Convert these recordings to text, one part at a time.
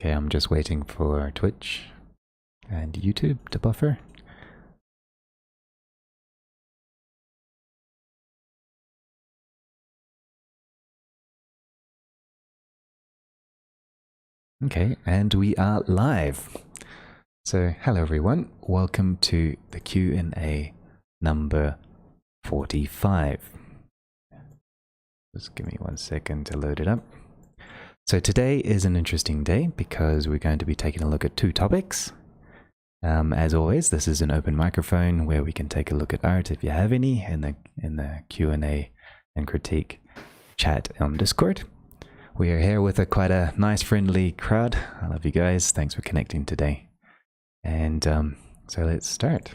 Okay, I'm just waiting for Twitch and YouTube to buffer. Okay, and we are live. So, hello everyone. Welcome to the Q&A number 45. Just give me 1 second to load it up. So today is an interesting day because we're going to be taking a look at two topics. As always, this is an open microphone where we can take a look at art if you have any in the Q&A and critique chat on Discord. We are here with quite a nice friendly crowd. I love you guys. Thanks for connecting today. And so let's start.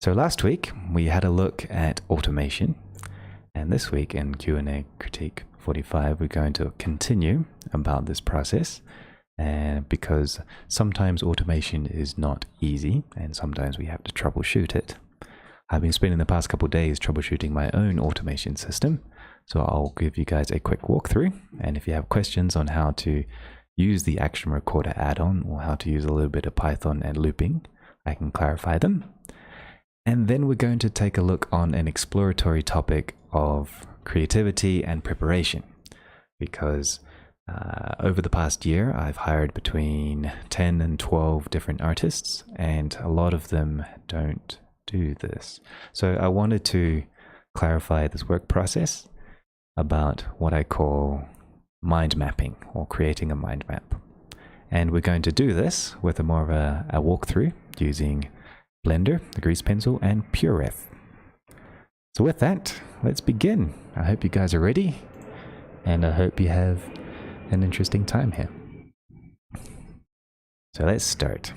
So last week we had a look at automation, and this week in Q&A critique 45 we're going to continue about this process, because sometimes automation is not easy and sometimes we have to troubleshoot it. I've been spending the past couple of days troubleshooting my own automation system, so I'll give you guys a quick walkthrough, and if you have questions on how to use the action recorder add-on or how to use a little bit of Python and looping, I can clarify them. And then we're going to take a look on an exploratory topic of creativity and preparation, because over the past year I've hired between 10 and 12 different artists, and a lot of them don't do this. So I wanted to clarify this work process about what I call mind mapping, or creating a mind map. And we're going to do this with more of a walkthrough using Blender, the grease pencil, and Pureref. So with that, let's begin. I hope you guys are ready, and I hope you have an interesting time here. So let's start.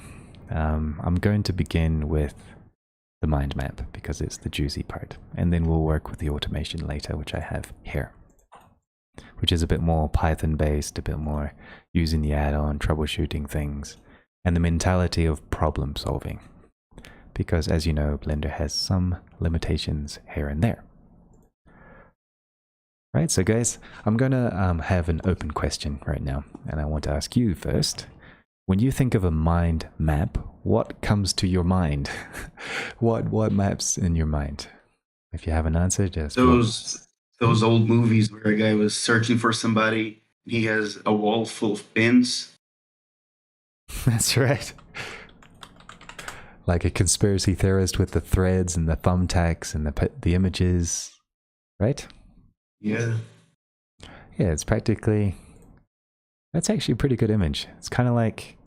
I'm going to begin with the mind map because it's the juicy part, and then we'll work with the automation later, which I have here, which is a bit more Python based, a bit more using the add-on, troubleshooting things, and the mentality of problem solving. Because as you know, Blender has some limitations here and there. Right, so guys, I'm gonna have an open question right now, and I want to ask you first. When you think of a mind map, what comes to your mind? what maps in your mind? If you have an answer, just those old movies where a guy was searching for somebody, he has a wall full of pins. That's right. Like a conspiracy theorist with the threads and the thumbtacks and the images, right? Yeah. Yeah, it's practically, that's actually a pretty good image. It's kind of like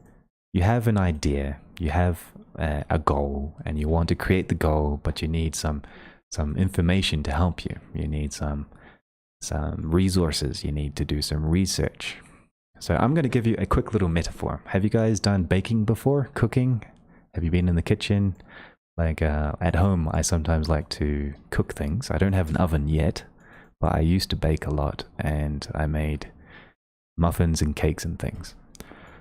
you have an idea, you have a goal, and you want to create the goal, but you need some information to help you. You need some resources. You need to do some research. So I'm going to give you a quick little metaphor. Have you guys done baking before? Cooking? Have you been in the kitchen? Like at home, I sometimes like to cook things. I don't have an oven yet, but I used to bake a lot, and I made muffins and cakes and things.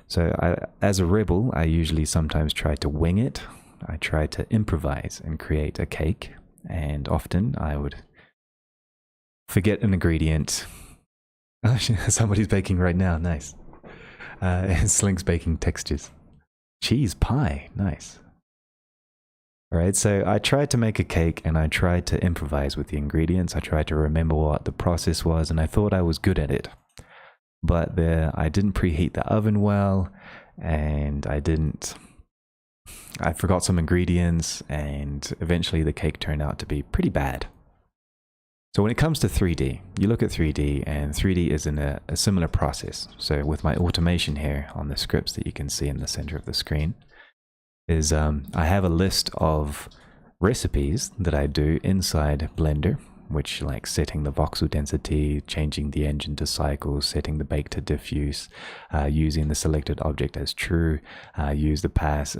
So as a rebel, I usually sometimes try to wing it. I try to improvise and create a cake, and often I would forget an ingredient. Oh, somebody's baking right now, nice. Slink's baking textures. Cheese pie, nice. All right, so I tried to make a cake and I tried to improvise with the ingredients. I tried to remember what the process was, and I thought I was good at it. But I didn't preheat the oven well, and I forgot some ingredients, and eventually the cake turned out to be pretty bad. So when it comes to 3D, you look at 3D, and 3D is in a similar process. So with my automation here on the scripts that you can see in the center of the screen, is I have a list of recipes that I do inside Blender, which like setting the voxel density, changing the engine to cycles, setting the bake to diffuse, using the selected object as true, use the pass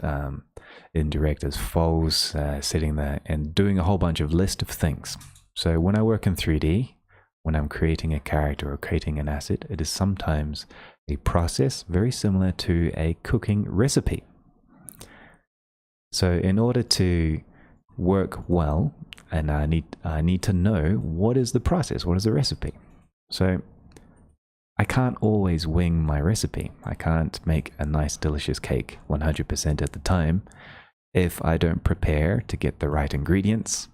indirect as false, setting that, and doing a whole bunch of list of things. So when I work in 3D, when I'm creating a character or creating an asset, it is sometimes a process very similar to a cooking recipe. So in order to work well, and I need to know what is the process, what is the recipe. So I can't always wing my recipe. I can't make a nice, delicious cake 100% at the time if I don't prepare to get the right ingredients,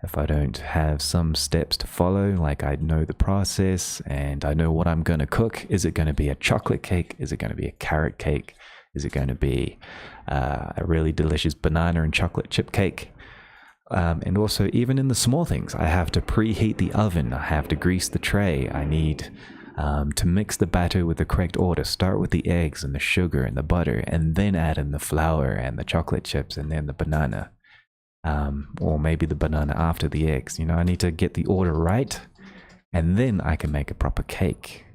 if I don't have some steps to follow, like I know the process and I know what I'm going to cook. Is it going to be a chocolate cake? Is it going to be a carrot cake? Is it going to be a really delicious banana and chocolate chip cake? And also, even in the small things, I have to preheat the oven. I have to grease the tray. I need to mix the batter with the correct order. Start with the eggs and the sugar and the butter, and then add in the flour and the chocolate chips and then the banana. Or maybe the banana after the eggs. You know, I need to get the order right, and then I can make a proper cake.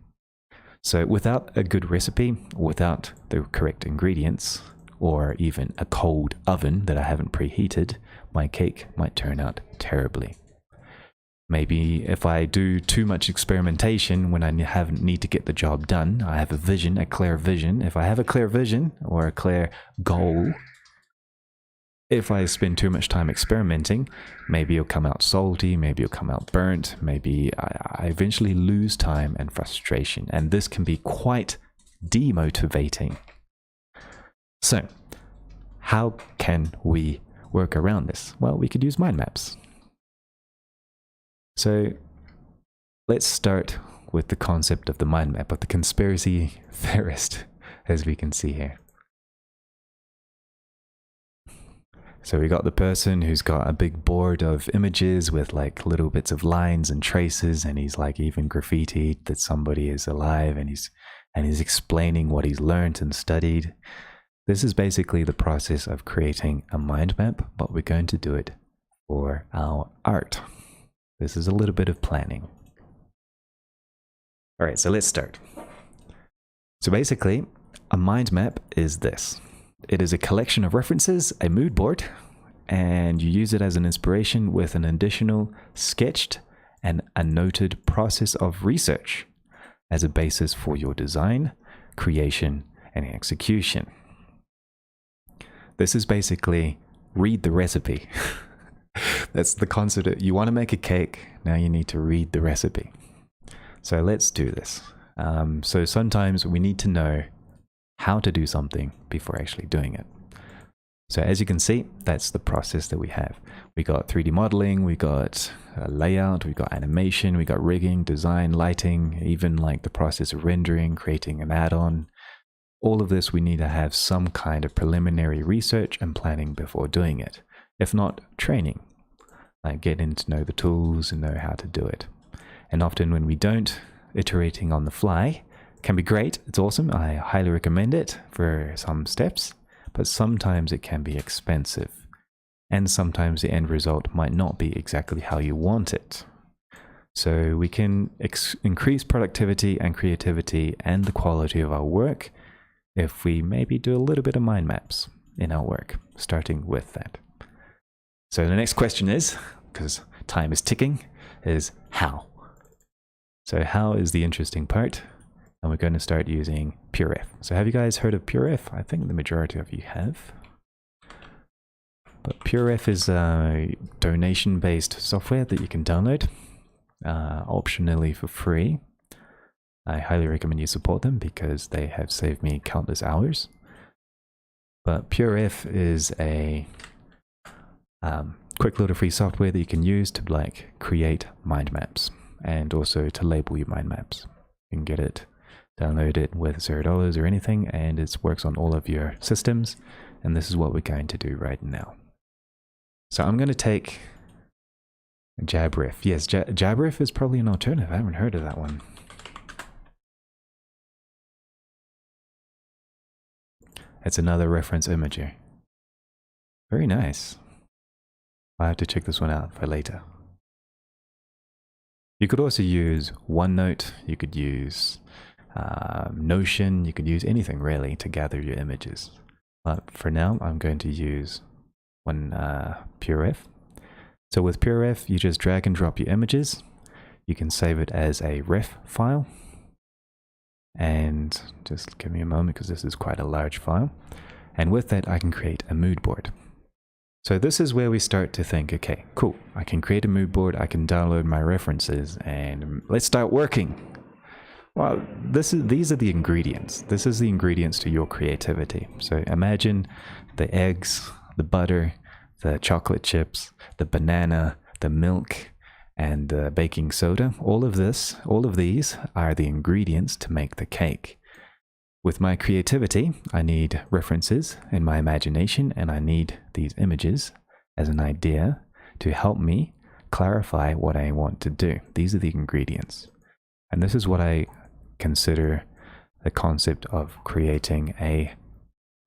So without a good recipe, without the correct ingredients, or even a cold oven that I haven't preheated, my cake might turn out terribly. Maybe if I do too much experimentation when I need to get the job done, I have a vision, a clear vision. If I have a clear vision or a clear goal, if I spend too much time experimenting, maybe it'll come out salty, maybe it'll come out burnt, maybe I eventually lose time and frustration, and this can be quite demotivating. So, how can we work around this? Well, we could use mind maps. So, let's start with the concept of the mind map, of the conspiracy theorist, as we can see here. So we got the person who's got a big board of images with like little bits of lines and traces, and he's like even graffitied that somebody is alive, and he's explaining what he's learned and studied. This is basically the process of creating a mind map, but we're going to do it for our art. This is a little bit of planning. All right, so let's start. So basically, a mind map is this. It is a collection of references, a mood board, and you use it as an inspiration with an additional sketched and a noted process of research as a basis for your design, creation, and execution. This is basically read the recipe. That's the concept. You want to make a cake, now you need to read the recipe. So let's do this. So sometimes we need to know how to do something before actually doing it. So as you can see, that's the process that we have. We got 3D modeling, we got layout, we got animation, we got rigging, design, lighting, even like the process of rendering, creating an add-on. All of this we need to have some kind of preliminary research and planning before doing it. If not, training, like getting to know the tools and know how to do it. And often when we don't, iterating on the fly can be great, it's awesome, I highly recommend it for some steps, but sometimes it can be expensive, and sometimes the end result might not be exactly how you want it. So we can increase productivity and creativity and the quality of our work if we maybe do a little bit of mind maps in our work, starting with that. So the next question is, because time is ticking, is how? So how is the interesting part? And we're going to start using Pureref. So have you guys heard of Pureref? I think the majority of you have. But Pureref is a donation-based software that you can download, optionally for free. I highly recommend you support them because they have saved me countless hours. But Pureref is a quick little free software that you can use to like create mind maps and also to label your mind maps. You can get it, download it with $0 or anything, and it works on all of your systems. And this is what we're going to do right now. So I'm going to take Jabrif. Yes, Jabrif is probably an alternative. I haven't heard of that one. It's another reference imager. Very nice. I'll have to check this one out for later. You could also use OneNote, you could use Notion, you could use anything really to gather your images. But for now, I'm going to use Pureref. So with Pureref, you just drag and drop your images. You can save it as a ref file. And just give me a moment because this is quite a large file. And with that, I can create a mood board. So this is where we start to think, okay, cool, I can create a mood board, I can download my references, and let's start working. Well, these are the ingredients. This is the ingredients to your creativity. So imagine the eggs, the butter, the chocolate chips, the banana, the milk, and the baking soda. All of these are the ingredients to make the cake. With my creativity, I need references in my imagination, and I need these images as an idea to help me clarify what I want to do. These are the ingredients. And this is what I consider the concept of creating a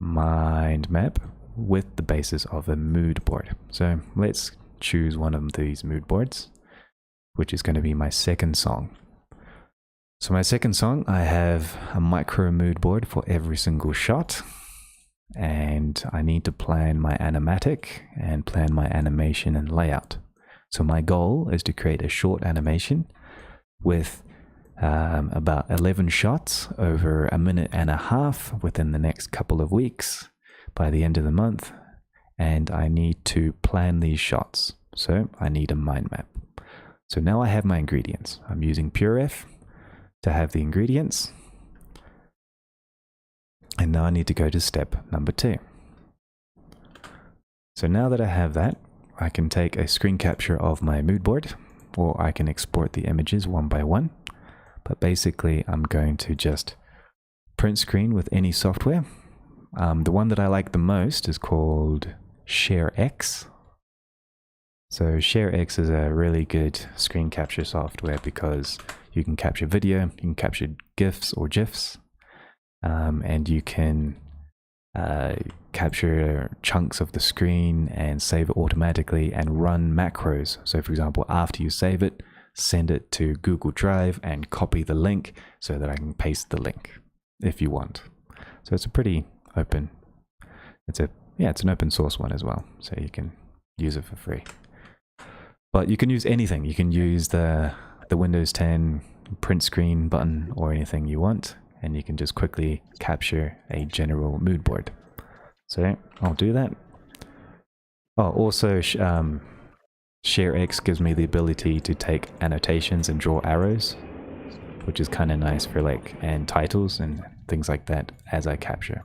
mind map with the basis of a mood board. So let's choose one of these mood boards, which is going to be my second song. So my second song, I have a micro mood board for every single shot, and I need to plan my animatic and plan my animation and layout. So my goal is to create a short animation with about 11 shots over a minute and a half within the next couple of weeks by the end of the month, and I need to plan these shots. So I need a mind map. So now I have my ingredients. I'm using Pureref to have the ingredients, and now I need to go to step number 2. So now that I have that, I can take a screen capture of my mood board, or I can export the images one by one. But basically, I'm going to just print screen with any software. The one that I like the most is called ShareX. So ShareX is a really good screen capture software because you can capture video, you can capture GIFs or GIFs, and you can capture chunks of the screen and save it automatically and run macros. So for example, after you save it, send it to Google Drive and copy the link so that I can paste the link if you want. So it's a pretty open, it's an open source one as well, so you can use it for free. But you can use anything. You can use the Windows 10 print screen button or anything you want, and you can just quickly capture a general mood board. So I'll do that. Oh, also ShareX gives me the ability to take annotations and draw arrows, which is kind of nice for and titles and things like that as I capture.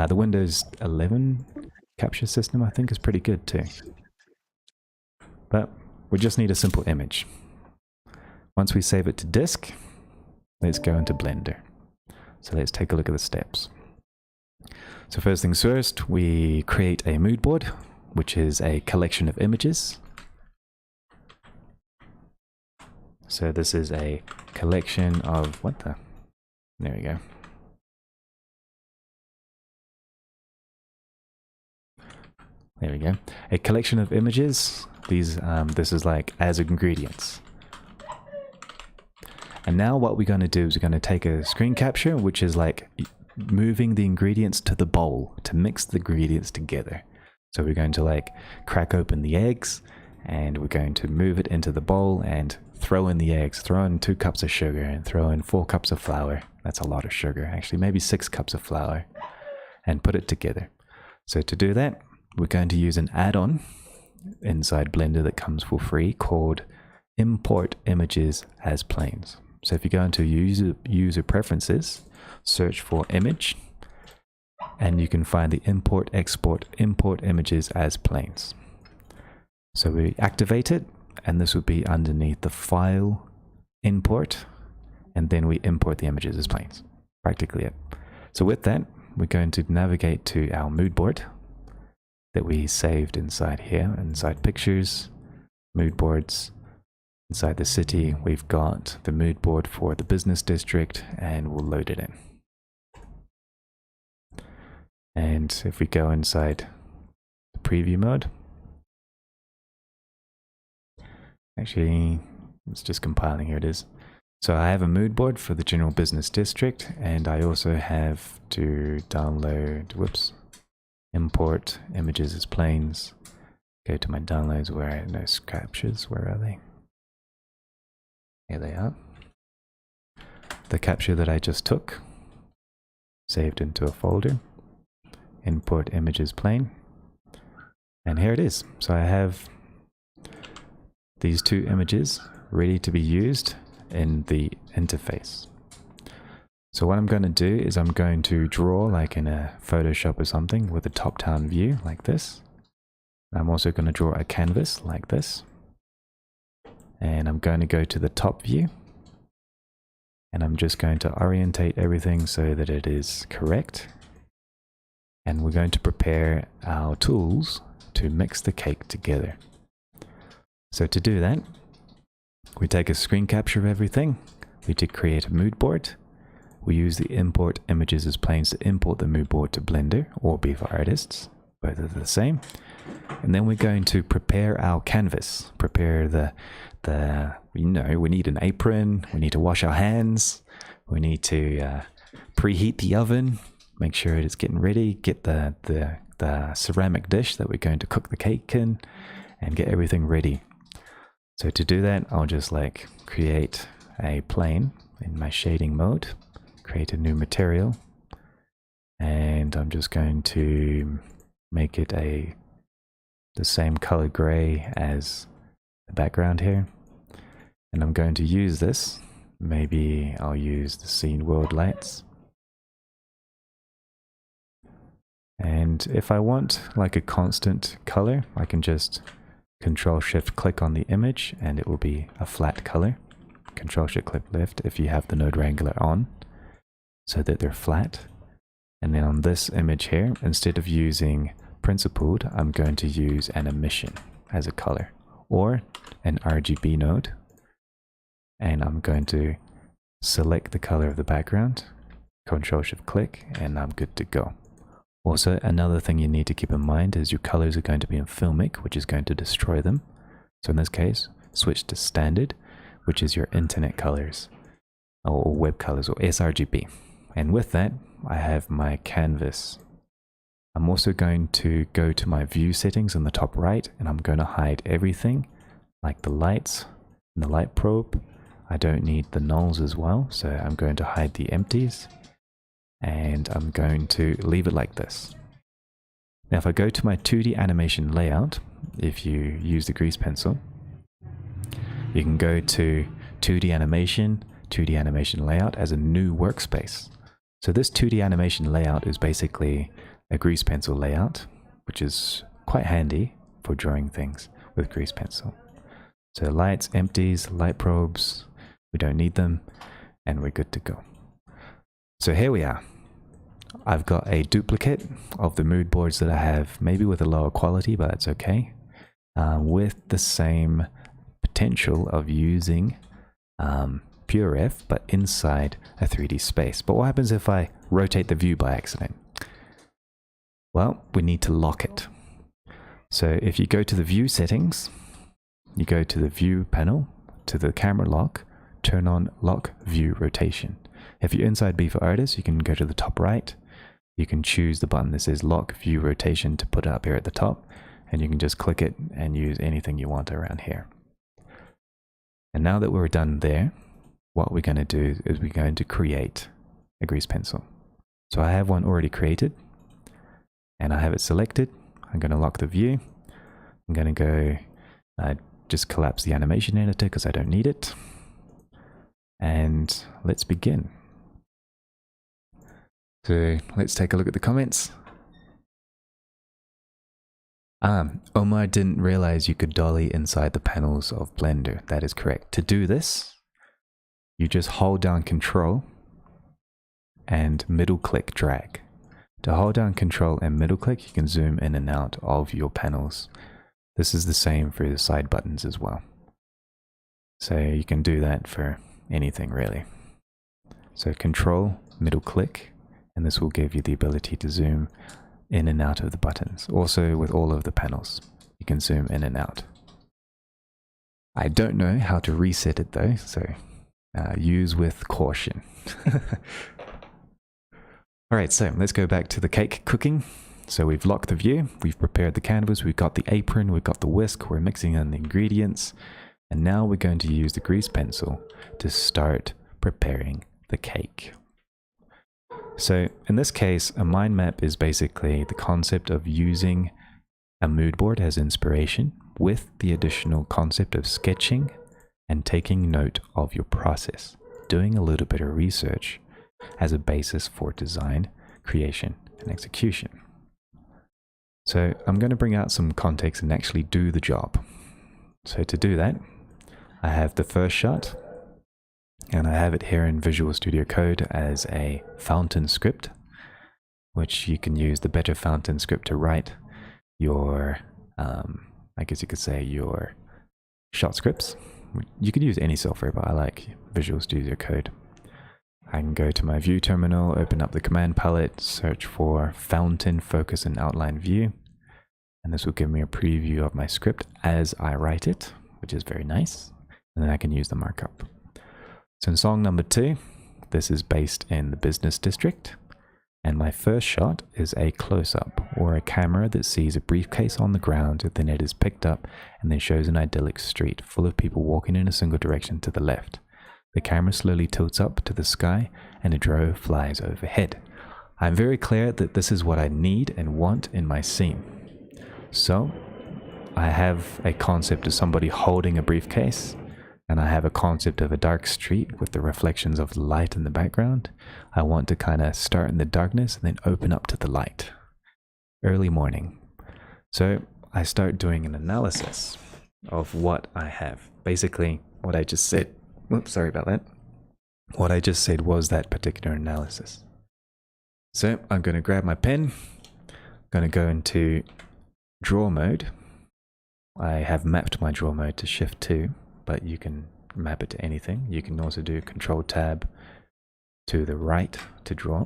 The Windows 11 capture system I think is pretty good too. But we just need a simple image. Once we save it to disk, let's go into Blender. So let's take a look at the steps. So first things first, we create a mood board, which is a collection of images. So this is a collection of, there we go. There we go. A collection of images. This is as ingredients. And now what we're going to do is we're going to take a screen capture, which is moving the ingredients to the bowl to mix the ingredients together. So we're going to crack open the eggs, and we're going to move it into the bowl and throw in the eggs, throw in 2 cups of sugar, and throw in 4 cups of flour. That's a lot of sugar, actually, maybe 6 cups of flour, and put it together. So to do that, we're going to use an add-on inside Blender that comes for free called Import Images as Planes. So if you go into user preferences, search for image, and you can find the import images as planes. So we activate it, and this would be underneath the file import, and then we import the images as planes. Practically it. So with that, we're going to navigate to our mood board that we saved inside here, inside pictures, mood boards. Inside the city, we've got the mood board for the business district, and we'll load it in. And if we go inside the preview mode, actually, it's just compiling, here it is. So I have a mood board for the general business district, and I also have to download, import images as planes. Go to my downloads where I have no captures. Where are they? Here they are. The capture that I just took, saved into a folder, import images plane, and here it is. So I have these 2 images ready to be used in the interface. So what I'm going to do is I'm going to draw like in a Photoshop or something with a top-down view like this. I'm also going to draw a canvas like this. And I'm going to go to the top view. And I'm just going to orientate everything so that it is correct. And we're going to prepare our tools to mix the cake together. So to do that, we take a screen capture of everything. We create a mood board. We use the import images as planes to import the mood board to Blender or Beaver Artists. Both are the same. And then we're going to prepare our canvas. Prepare we need an apron. We need to wash our hands. We need to preheat the oven. Make sure it is getting ready. Get the ceramic dish that we're going to cook the cake in, and get everything ready. So to do that, I'll just like create a plane in my shading mode, create a new material, and I'm just going to make it the same color gray as the background here. And I'm going to use this. Maybe I'll use the scene world lights. And if I want like a constant color, I can just Control-Shift-Click on the image and it will be a flat color. Control-Shift-Click left if you have the node wrangler on, so that they're flat. And then on this image here, instead of using principled, I'm going to use an emission as a color, or an RGB node. And I'm going to select the color of the background, Control-Shift-Click, and I'm good to go. Also, another thing you need to keep in mind is your colors are going to be in Filmic, which is going to destroy them. So in this case, switch to standard, which is your internet colors, or web colors, or sRGB. And with that, I have my canvas. I'm also going to go to my view settings in the top right, and I'm going to hide everything, like the lights and the light probe. I don't need the nulls as well, so I'm going to hide the empties. And I'm going to leave it like this. Now if I go to my 2D animation layout, if you use the grease pencil, you can go to 2D animation layout as a new workspace. So this 2D animation layout is basically a grease pencil layout, which is quite handy for drawing things with grease pencil. So lights, empties, light probes, we don't need them, and we're good to go. So here we are. I've got a duplicate of the mood boards that I have, maybe with a lower quality, but it's okay, with the same potential of using Pureref, but inside a 3D space. But what happens if I rotate the view by accident? Well, we need to lock it. So if you go to the view settings, you go to the view panel, to the camera lock, turn on lock view rotation. If you're inside Beaver Artists, you can go to the top right. You can choose the button that says lock view rotation to put it up here at the top, and you can just click it and use anything you want around here. And now that we're done there, what we're going to do is we're going to create a grease pencil. So I have one already created, and I have it selected. I'm going to lock the view. I'm going to go just collapse the animation editor because I don't need it. And let's begin. So let's take a look at the comments. Omar didn't realize you could dolly inside the panels of Blender. That is correct. To do this, you just hold down Control and middle click drag. To hold down Control and middle click, you can zoom in and out of your panels. This is the same for the side buttons as well. So you can do that for anything really. So Control, middle click, and this will give you the ability to zoom in and out of the buttons. Also with all of the panels, you can zoom in and out. I don't know how to reset it though, so use with caution. Alright, so let's go back to the cake cooking. So we've locked the view, we've prepared the canvas, we've got the apron, we've got the whisk, we're mixing in the ingredients, and now we're going to use the grease pencil to start preparing the cake. So in this case, a mind map is basically the concept of using a mood board as inspiration with the additional concept of sketching and taking note of your process, doing a little bit of research as a basis for design, creation, and execution. So I'm going to bring out some context and actually do the job. So to do that, I have the first shot, and I have it here in Visual Studio Code as a fountain script, which you can use the better fountain script to write your, I guess you could say your shot scripts. You could use any software, but I like Visual Studio Code. I can go to my view terminal, open up the command palette, search for fountain, focus, and outline view. And this will give me a preview of my script as I write it, which is very nice. And then I can use the markup. So in song number 2, this is based in the business district. And my first shot is a close-up, or a camera that sees a briefcase on the ground, then it is picked up and then shows an idyllic street full of people walking in a single direction to the left. The camera slowly tilts up to the sky and a drone flies overhead. I'm very clear that this is what I need and want in my scene. So I have a concept of somebody holding a briefcase, and I have a concept of a dark street with the reflections of light in the background. I want to kind of start in the darkness and then open up to the light. Early morning. So I start doing an analysis of what I have. Basically, what I just said. Oops, sorry about that. What I just said was that particular analysis. So I'm going to grab my pen. I'm going to go into draw mode. I have mapped my draw mode to Shift 2. But you can map it to anything. You can also do Control Tab to the right to draw.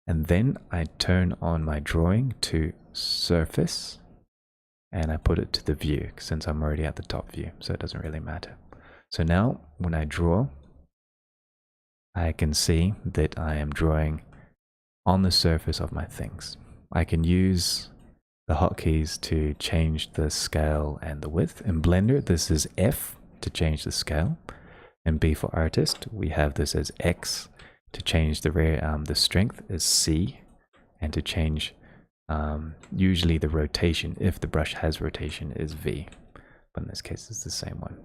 And then I turn on my drawing to surface and I put it to the view since I'm already at the top view, so it doesn't really matter. So now when I draw, I can see that I am drawing on the surface of my things. I can use the hotkeys to change the scale and the width. In Blender, this is F to change the scale, and B for artist, we have this as X to change the strength is C, and to change usually the rotation, if the brush has rotation, is V, but in this case it's the same one.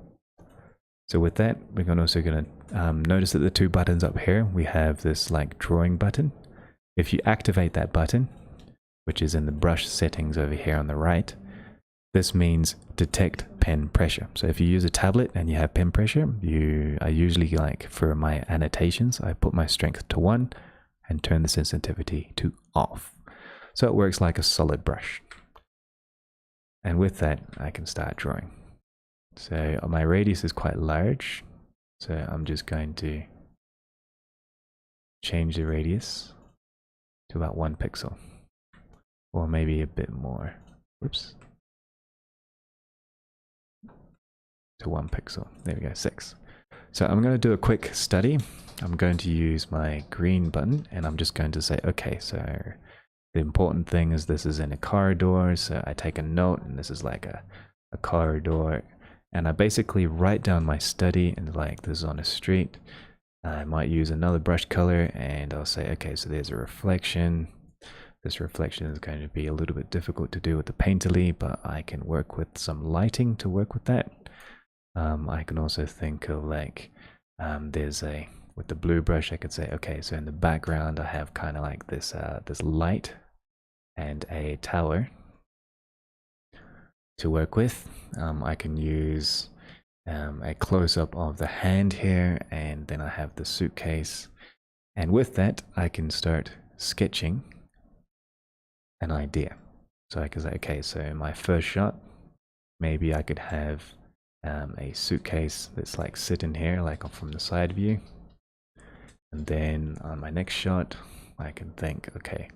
So with that, we're also going to notice that the two buttons up here, we have this like drawing button. If you activate that button, which is in the brush settings over here on the right, this means detect pen pressure. So if you use a tablet and you have pen pressure, I usually, like for my annotations, I put my strength to 1 and turn the sensitivity to off. So it works like a solid brush. And with that, I can start drawing. So my radius is quite large, so I'm just going to change the radius to about 1 pixel. Or maybe a bit more. Whoops. To 1 pixel. There we go, 6. So I'm going to do a quick study. I'm going to use my green button and I'm just going to say, okay, so the important thing is this is in a corridor. So I take a note and this is like a corridor. And I basically write down my study and like this is on a street. I might use another brush color and I'll say, okay, so there's a reflection. This reflection is going to be a little bit difficult to do with the painterly, but I can work with some lighting to work with that. I can also think of like, with the blue brush, I could say, okay, so in the background, I have kind of like this light and a tower to work with. I can use a close-up of the hand here, and then I have the suitcase. And with that, I can start sketching an idea. So I can say, okay, so in my first shot, maybe I could have a suitcase that's like sitting here, like from the side view. And then on my next shot, I can think, okay,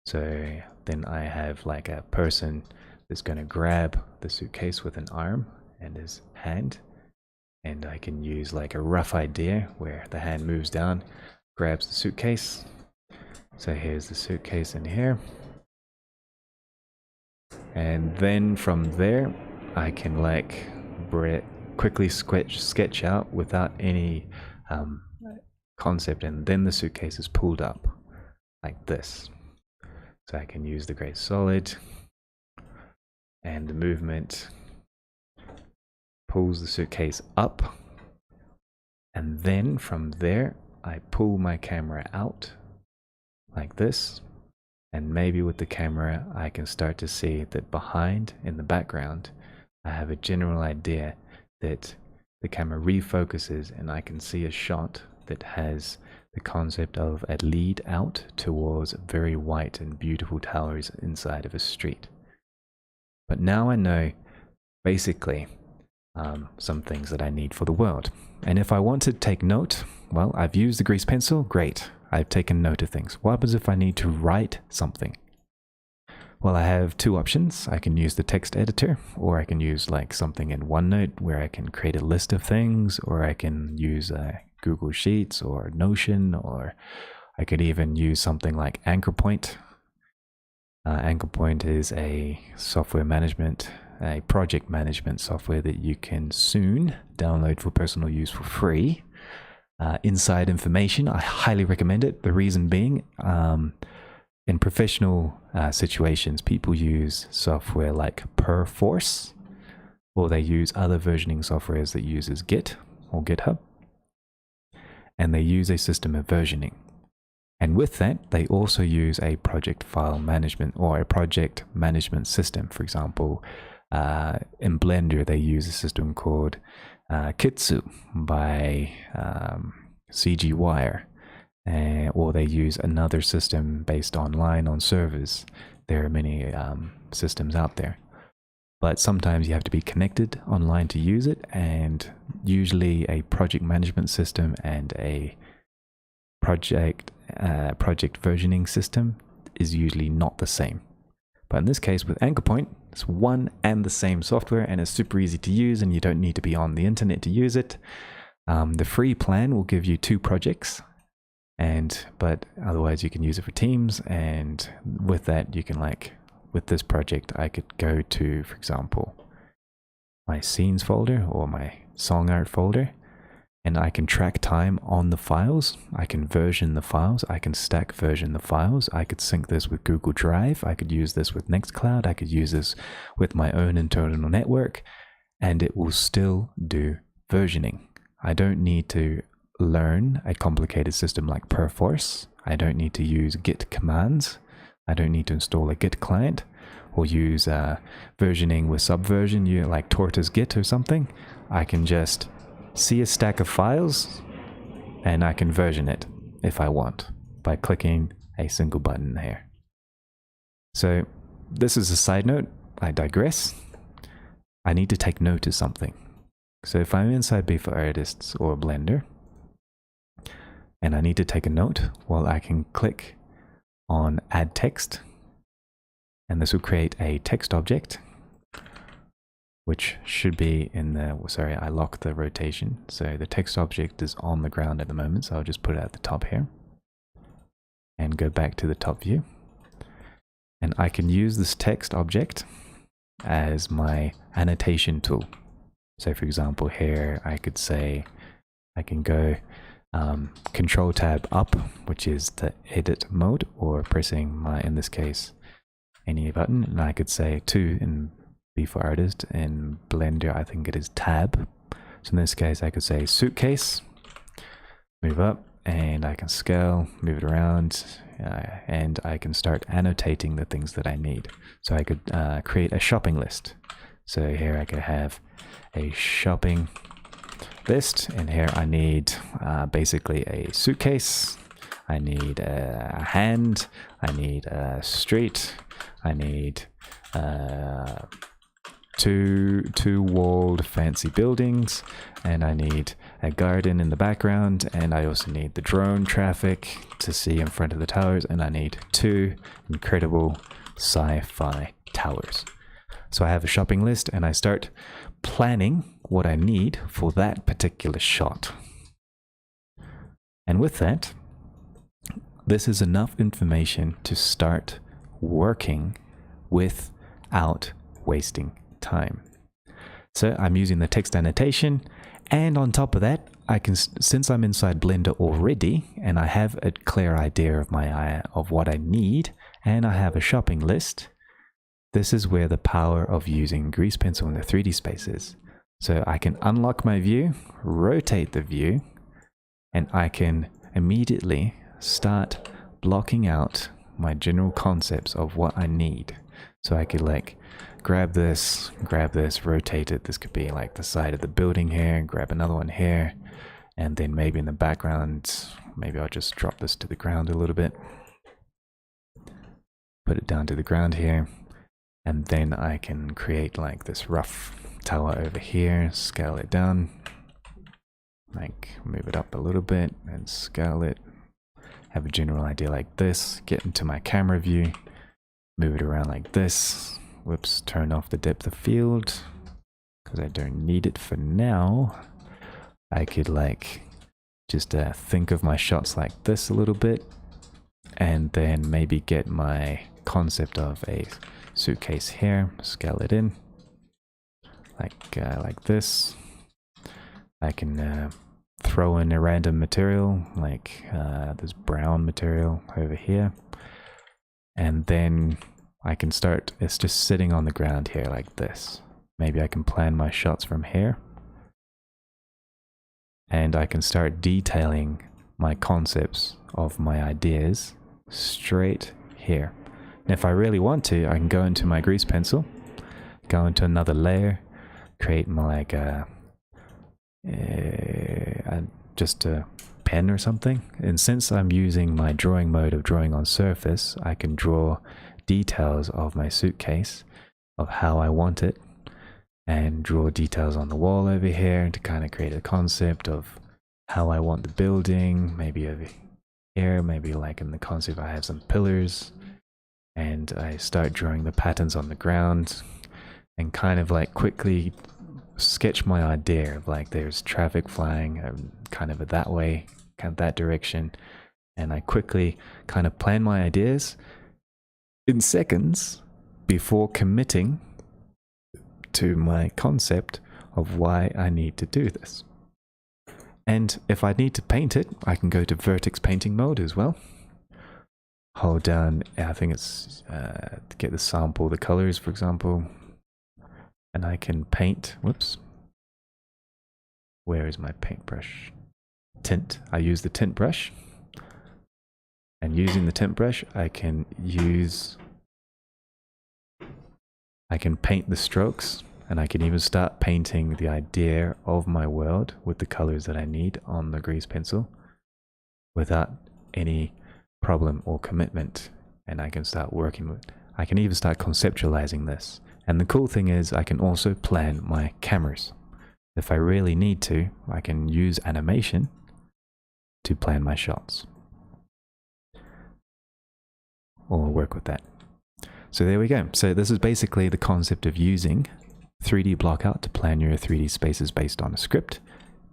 so then I have like a person that's going to grab the suitcase with an arm and his hand. And I can use like a rough idea where the hand moves down, grabs the suitcase. So here's the suitcase in here. And then from there, I can like quickly sketch out without any concept, and then the suitcase is pulled up like this. So I can use the gray solid and the movement, pulls the suitcase up, and then from there I pull my camera out like this, and maybe with the camera I can start to see that behind, in the background, I have a general idea that the camera refocuses and I can see a shot that has the concept of a lead out towards very white and beautiful towers inside of a street. But now I know basically some things that I need for the world. And if I want to take note, well, I've used the grease pencil, great. I've taken note of things. What happens if I need to write something? Well, I have two options. I can use the text editor, or I can use like something in OneNote where I can create a list of things, or I can use Google Sheets or Notion, or I could even use something like Anchor Point. Anchor Point is a software management, a project management software that you can soon download for personal use for free. Inside information, I highly recommend it. The reason being, in professional situations, people use software like Pureref, or they use other versioning softwares that uses Git or GitHub, and they use a system of versioning. And with that, they also use a project file management or a project management system. For example, in Blender, they use a system called Kitsu by CG Wire, or they use another system based online on servers. There are many systems out there, but sometimes you have to be connected online to use it, and usually a project management system and a project versioning system is usually not the same. But in this case with Anchor Point, it's one and the same software, and it's super easy to use, and you don't need to be on the internet to use it. The free plan will give you 2 projects, but otherwise you can use it for teams. And with that, you can, like with this project, I could go to, for example, my scenes folder or my song art folder, and I can track time on the files. I can version the files. I can stack version the files. I could sync this with Google Drive. I could use this with Nextcloud. I could use this with my own internal network, and it will still do versioning. I don't need to learn a complicated system like Pureref. I don't need to use Git commands. I don't need to install a Git client or use versioning with Subversion, like Tortoise Git or something. I can just see a stack of files and I can version it if I want by clicking a single button here. So this is a side note. I digress. I need to take note of something. So if I'm inside B4 Artists or Blender and I need to take a note, well, I can click on Add Text, and this will create a text object, which should be in the, sorry, I locked the rotation. So the text object is on the ground at the moment, so I'll just put it at the top here and go back to the top view. And I can use this text object as my annotation tool. So for example, here I could say, I can go Control Tab up, which is the edit mode, or pressing my, in this case, any button, and I could say 2 in B4 Artist. In Blender, I think it is Tab. So in this case, I could say suitcase, move up, and I can scale, move it around, and I can start annotating the things that I need. So I could create a shopping list. So here I could have a shopping list, and here I need basically a suitcase, I need a hand, I need a street, I need two walled fancy buildings, and I need a garden in the background, and I also need the drone traffic to see in front of the towers, and I need 2 incredible sci-fi towers. So I have a shopping list, and I start planning what I need for that particular shot. And with that, this is enough information to start working without wasting time. So I'm using the text annotation, and on top of that, I can, since I'm inside Blender already and I have a clear idea of what I need, and I have a shopping list, this is where the power of using grease pencil in the 3D space is. So I can unlock my view, rotate the view, and I can immediately start blocking out my general concepts of what I need. So I could like grab this, rotate it. This could be like the side of the building here, grab another one here, and then maybe in the background, maybe I'll just drop this to the ground a little bit. Put it down to the ground here, and then I can create like this rough tower over here, scale it down, like move it up a little bit and scale it, have a general idea like this, get into my camera view, move it around like this, whoops, turn off the depth of field because I don't need it for now. I could like just think of my shots like this a little bit, and then maybe get my concept of a suitcase here, scale it in like this. I can throw in a random material like this brown material over here, and then I can start, it's just sitting on the ground here like this. Maybe I can plan my shots from here, and I can start detailing my concepts of my ideas straight here. And if I really want to, I can go into my grease pencil, go into another layer, create my like just a pen or something. And since I'm using my drawing mode of drawing on surface, I can draw details of my suitcase, of how I want it, and draw details on the wall over here to kind of create a concept of how I want the building. Maybe over here, maybe like in the concept I have some pillars, and I start drawing the patterns on the ground and kind of like quickly sketch my idea of like there's traffic flying kind of that way, kind of that direction, and I quickly kind of plan my ideas in seconds before committing to my concept of why I need to do this. And if I need to paint it, I can go to vertex painting mode as well. Hold down, I think it's to get the sample, the colors, for example, and I can paint, whoops, where is my paintbrush? Tint, I use the tint brush, and using the tint brush, I can paint the strokes, and I can even start painting the idea of my world with the colors that I need on the grease pencil without any problem or commitment. And I can start working with, I can even start conceptualizing this. And the cool thing is I can also plan my cameras. If I really need to, I can use animation to plan my shots or work with that. So there we go. So this is basically the concept of using 3D Blockout to plan your 3D spaces based on a script.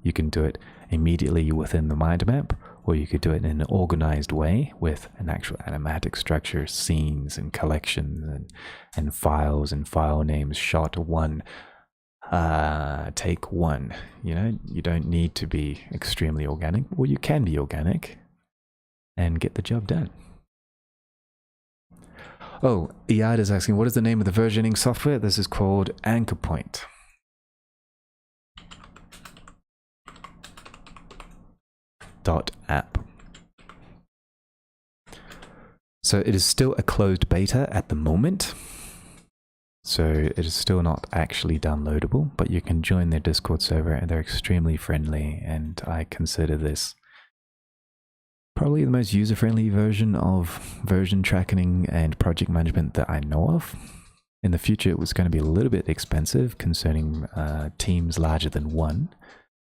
You can do it immediately within the mind map, or you could do it in an organized way with an actual animatic structure, scenes and collections and files and file names, shot one, take one. You know, you don't need to be extremely organic, or you can be organic and get the job done. Oh, Iyad is asking, what is the name of the versioning software? This is called Anchor Point. .app. So it is still a closed beta at the moment. So it is still not actually downloadable, but you can join their Discord server, and they're extremely friendly, and I consider this probably the most user-friendly version of version tracking and project management that I know of. In the future, it was going to be a little bit expensive concerning teams larger than one,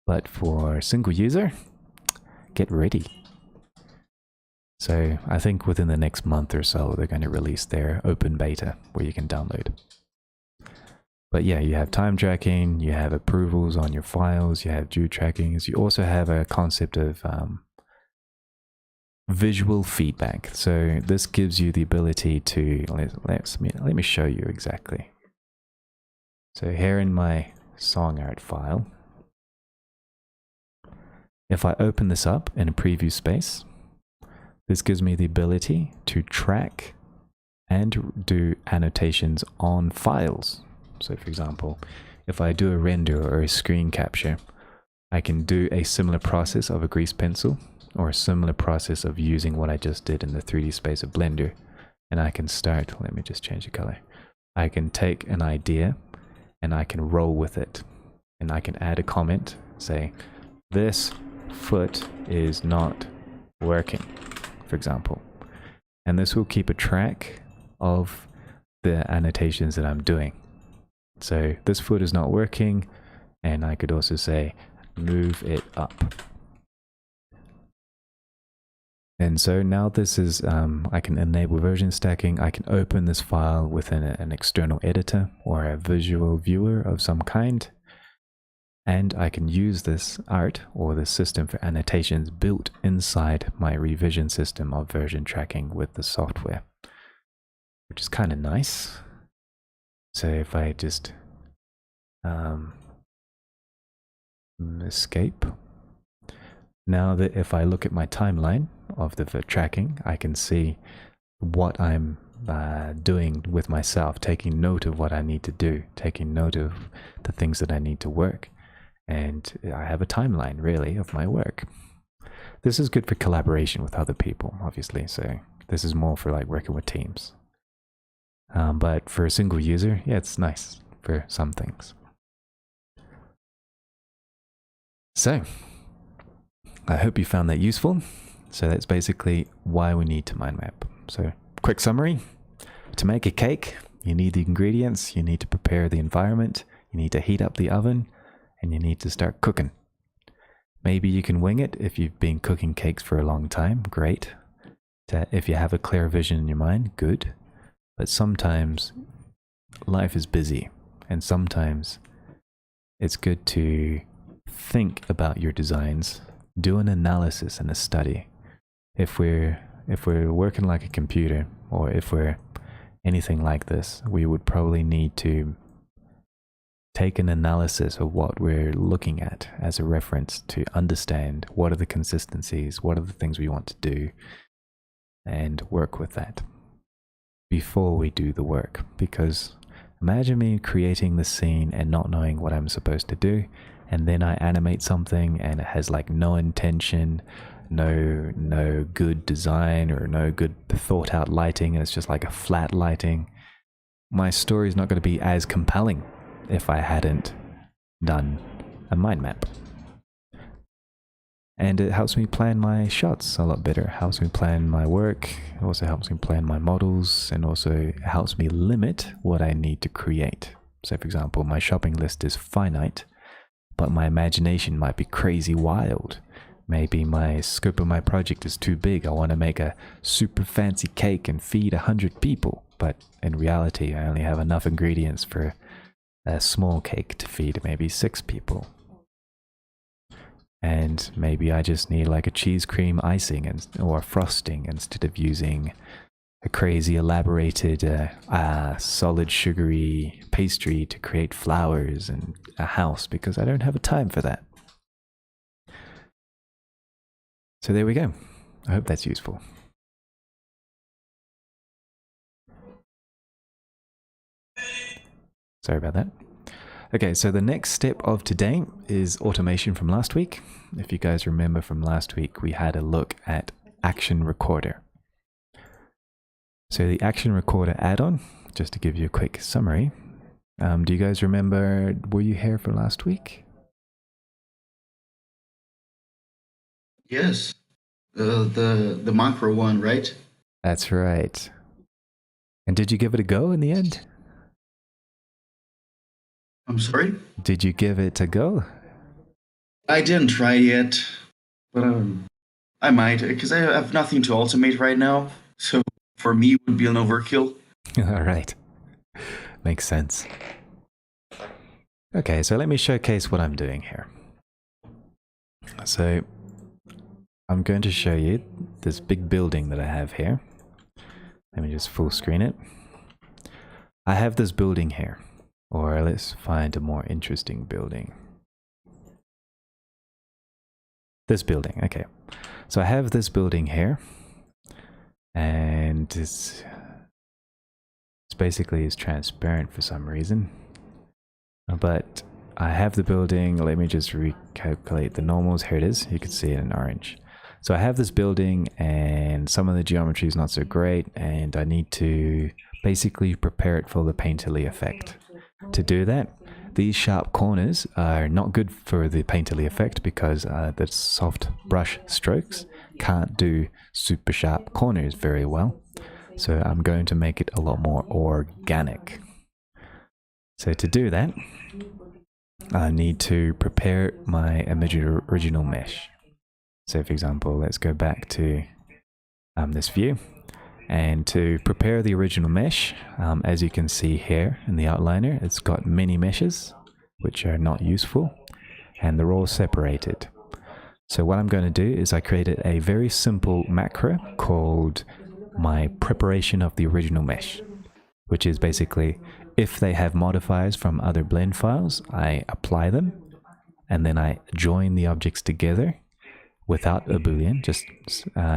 but for a single user, get ready. So I think within the next month or so, they're going to release their open beta where you can download. But yeah, you have time tracking, you have approvals on your files, you have due trackings, you also have a concept of visual feedback. So this gives you the ability to, let me show you exactly. So here in my song art file, if I open this up in a preview space, this gives me the ability to track and do annotations on files. So for example, if I do a render or a screen capture, I can do a similar process of a grease pencil or a similar process of using what I just did in the 3D space of Blender. And I can start, let me just change the color. I can take an idea and I can roll with it. And I can add a comment, say, this foot is not working, for example. And this will keep a track of the annotations that I'm doing. So this foot is not working, and I could also say, move it up. And so now this is, I can enable version stacking. I can open this file within an external editor or a visual viewer of some kind. And I can use this art or this system for annotations built inside my revision system of version tracking with the software, which is kind of nice. So if I just escape. Now that if I look at my timeline of the tracking, I can see what I'm doing with myself, taking note of what I need to do, taking note of the things that I need to work. And I have a timeline, really, of my work. This is good for collaboration with other people, obviously. So this is more for like working with teams. But for a single user, yeah, it's nice for some things. So I hope you found that useful. So that's basically why we need to mind map. So quick summary. To make a cake, you need the ingredients, you need to prepare the environment, you need to heat up the oven, and you need to start cooking. Maybe you can wing it if you've been cooking cakes for a long time, great. If you have a clear vision in your mind, good. But sometimes life is busy, and sometimes it's good to think about your designs, do an analysis and a study. If we're working like a computer, or if we're anything like this, we would probably need to take an analysis of what we're looking at as a reference to understand what are the consistencies, what are the things we want to do, and work with that before we do the work. Because imagine me creating the scene and not knowing what I'm supposed to do, and then I animate something and it has like no intention, no good design or no good thought out lighting, and it's just like a flat lighting. My story is not going to be as compelling if I hadn't done a mind map. And it helps me plan my shots a lot better. It helps me plan my work. It also helps me plan my models, and also helps me limit what I need to create. So for example, my shopping list is finite, but my imagination might be crazy wild. Maybe my scope of my project is too big. I want to make a super fancy cake and feed 100 people. But in reality, I only have enough ingredients for a small cake to feed maybe 6 people. And maybe I just need like a cheese cream icing or frosting instead of using a crazy elaborated solid sugary pastry to create flowers and a house, because I don't have a time for that. So there we go. I hope that's useful. Sorry about that. Okay, so the next step of today is automation from last week. If you guys remember from last week, we had a look at Action Recorder. So the Action Recorder add-on, just to give you a quick summary. Do you guys remember, were you here for last week? Yes, the macro one, right? That's right. And did you give it a go in the end? I'm sorry? Did you give it a go? I didn't try yet, but I might, because I have nothing to automate right now. So for me, it would be an overkill. All right. Makes sense. Okay, so let me showcase what I'm doing here. So I'm going to show you this big building that I have here. Let me just full screen it. I have this building here. Or let's find a more interesting building. This building, okay. So I have this building here, and it's basically transparent for some reason. but I have the building. Let me just recalculate the normals. Here it is. You can see it in orange. So I have this building and some of the geometry is not so great, and I need to basically prepare it for the painterly effect. To do that, these sharp corners are not good for the painterly effect because the soft brush strokes can't do super sharp corners very well. So I'm going to make it a lot more organic. So to do that, I need to prepare my original mesh. So for example, let's go back to this view. And to prepare the original mesh, as you can see here in the outliner, it's got many meshes, which are not useful, and they're all separated. So what I'm going to do is I created a very simple macro called my preparation of the original mesh, which is basically if they have modifiers from other blend files, I apply them, and then I join the objects together without a boolean, just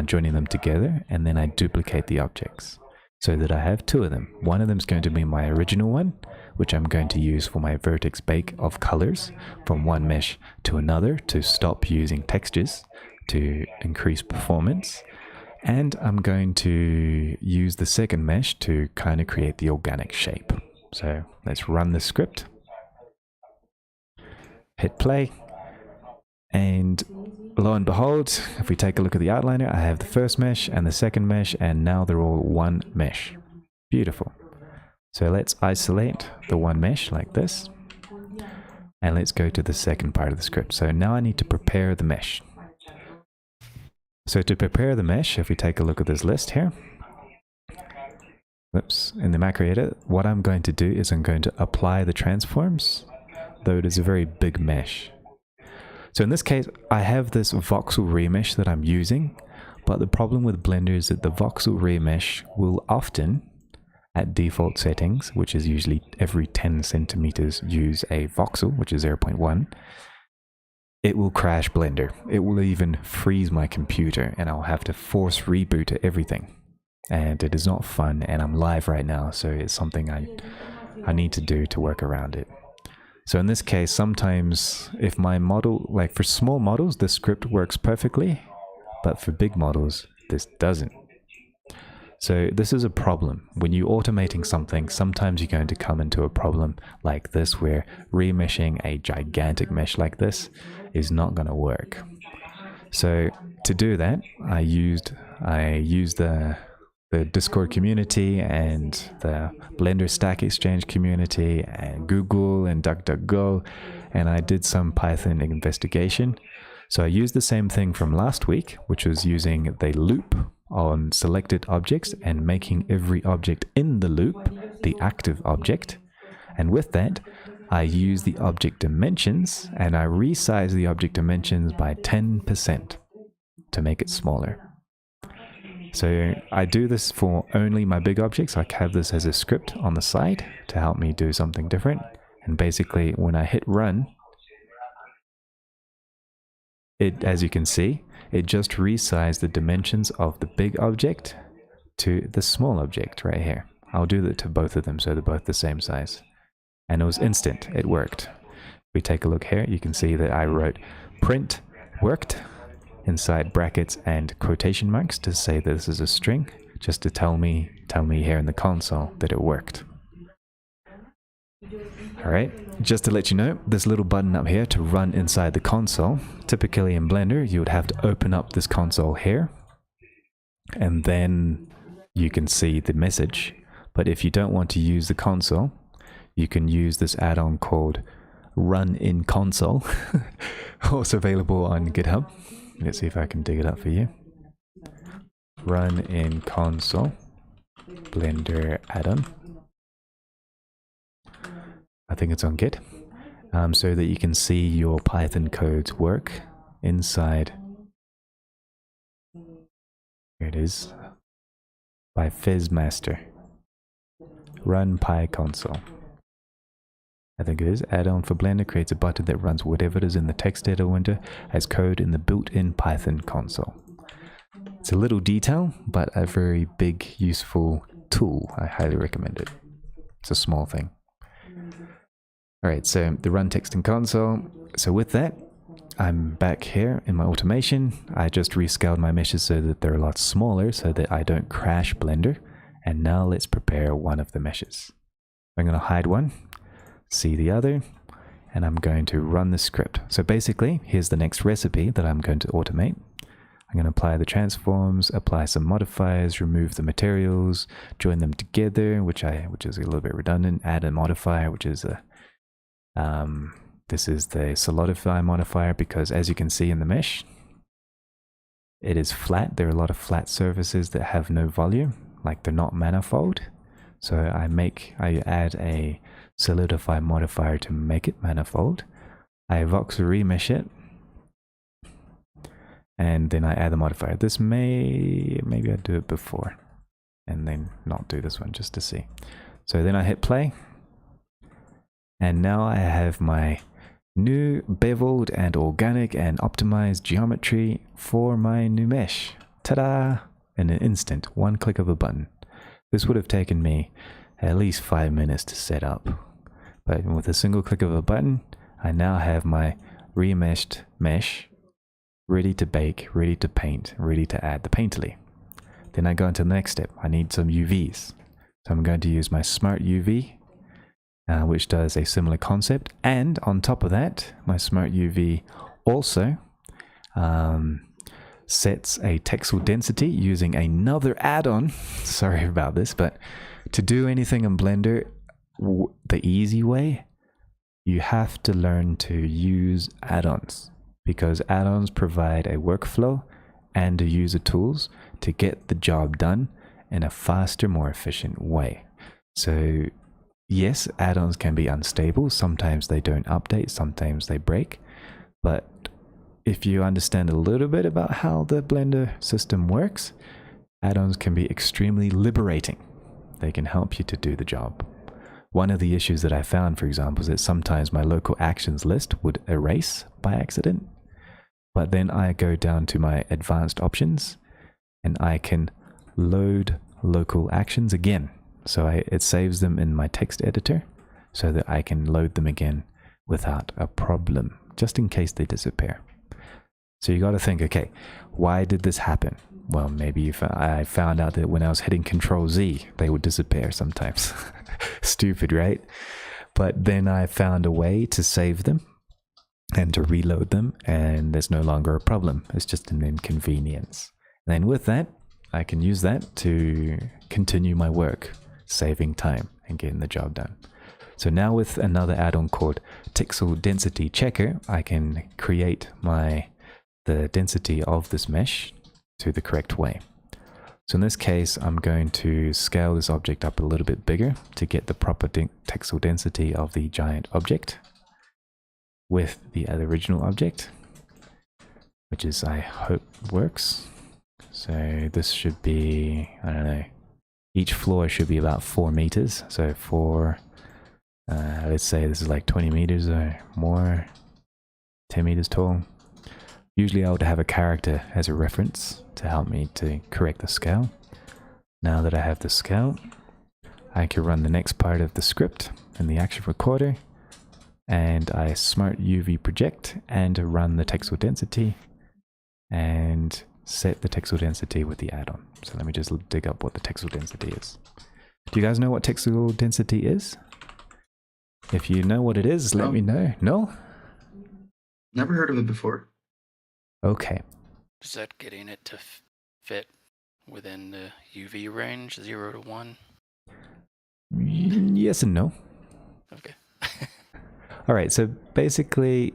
joining them together, and then I duplicate the objects so that I have two of them. One of them is going to be my original one, which I'm going to use for my vertex bake of colors from one mesh to another to stop using textures to increase performance. And I'm going to use the second mesh to kind of create the organic shape. So let's run the script, hit play, and lo and behold, if we take a look at the outliner, I have the first mesh and the second mesh, and now they're all one mesh. Beautiful. So let's isolate the one mesh like this, and let's go to the second part of the script. So now I need to prepare the mesh. So to prepare the mesh, if we take a look at this list here, whoops, in the macro edit, what I'm going to do is I'm going to apply the transforms, though it is a very big mesh. So in this case, I have this voxel remesh that I'm using, but the problem with Blender is that the voxel remesh will often, at default settings, which is usually every 10 centimeters, use a voxel, which is 0.1, it will crash Blender. It will even freeze my computer, and I'll have to force reboot everything. And it is not fun, and I'm live right now, so it's something I need to do to work around it. So in this case, sometimes if my model, like for small models, this script works perfectly, but for big models, this doesn't. So this is a problem. When you're automating something, sometimes you're going to come into a problem like this, where remeshing a gigantic mesh like this is not going to work. So to do that, I used the Discord community and the Blender Stack Exchange community and Google and DuckDuckGo, and I did some Python investigation. So I used the same thing from last week, which was using the loop on selected objects and making every object in the loop the active object. And with that, I used the object dimensions and I resized the object dimensions by 10% to make it smaller. So I do this for only my big objects. I have this as a script on the side to help me do something different. And basically when I hit run, it, as you can see, it just resized the dimensions of the big object to the small object right here. I'll do that to both of them so they're both the same size. And it was instant, it worked. If we take a look here, you can see that I wrote print worked inside brackets and quotation marks to say that this is a string, just to tell me here in the console that it worked. Alright, just to let you know, this little button up here to run inside the console, typically in Blender you would have to open up this console here and then you can see the message. But if you don't want to use the console, you can use this add-on called Run in Console, also available on GitHub. Let's see if I can dig it up for you. Run in Console, Blender add-on. I think it's on Git, so that you can see your Python codes work inside. Here it is, by Fizzmaster. Run PyConsole. I think it is. Add-on for Blender creates a button that runs whatever it is in the text editor window as code in the built-in Python console. It's a little detail, but a very big, useful tool. I highly recommend it. It's a small thing. All right, so the run text in console. So with that, I'm back here in my automation. I just rescaled my meshes so that they're a lot smaller so that I don't crash Blender. And now let's prepare one of the meshes. I'm going to hide one, see the other, and I'm going to run the script. So basically, here's the next recipe that I'm going to automate. I'm going to apply the transforms, apply some modifiers, remove the materials, join them together, which is a little bit redundant, add a modifier, which is a this is the solidify modifier, because as you can see in the mesh, it is flat. There are a lot of flat surfaces that have no volume, like they're not manifold. So I add a solidify modifier to make it manifold. I voxel remesh it, and then I add the modifier. This maybe I do it before and then not do this one just to see. So then I hit play, and now I have my new beveled and organic and optimized geometry for my new mesh. Ta-da! In an instant, one click of a button. This would have taken me at least 5 minutes to set up. But with a single click of a button, I now have my remeshed mesh ready to bake, ready to paint, ready to add the painterly. Then I go into the next step. I need some UVs. So I'm going to use my Smart UV, which does a similar concept. And on top of that, my Smart UV also sets a textual density using another add-on. Sorry about this, but to do anything in Blender the easy way, you have to learn to use add-ons, because add-ons provide a workflow and a user tools to get the job done in a faster, more efficient way. So yes, add-ons can be unstable. Sometimes they don't update, sometimes they break. But if you understand a little bit about how the Blender system works, add-ons can be extremely liberating. They can help you to do the job. One of the issues that I found, for example, is that sometimes my local actions list would erase by accident. But then I go down to my advanced options and I can load local actions again. So it saves them in my text editor so that I can load them again without a problem, just in case they disappear. So you got to think, okay, why did this happen? Well, maybe I found out that when I was hitting Control Z, they would disappear sometimes. Stupid, right? But then I found a way to save them and to reload them, and there's no longer a problem. It's just an inconvenience. And then with that, I can use that to continue my work, saving time and getting the job done. So now with another add-on called Textual Density Checker, I can create the density of this mesh to the correct way. So in this case, I'm going to scale this object up a little bit bigger to get the proper textual density of the giant object with the original object, which is, I hope, works. So this should be, I don't know, each floor should be about 4 meters. So let's say this is like 20 meters or more, 10 meters tall. Usually I would have a character as a reference to help me to correct the scale. Now that I have the scale, I can run the next part of the script in the action recorder, and I Smart UV project and run the textual density and set the textual density with the add-on. So let me just dig up what the textual density is. Do you guys know what textual density is? If you know what it is, let me know. No? Never heard of it before. Okay. Is that getting it to fit within the UV range, 0 to 1? Yes and no. Okay. All right, so basically,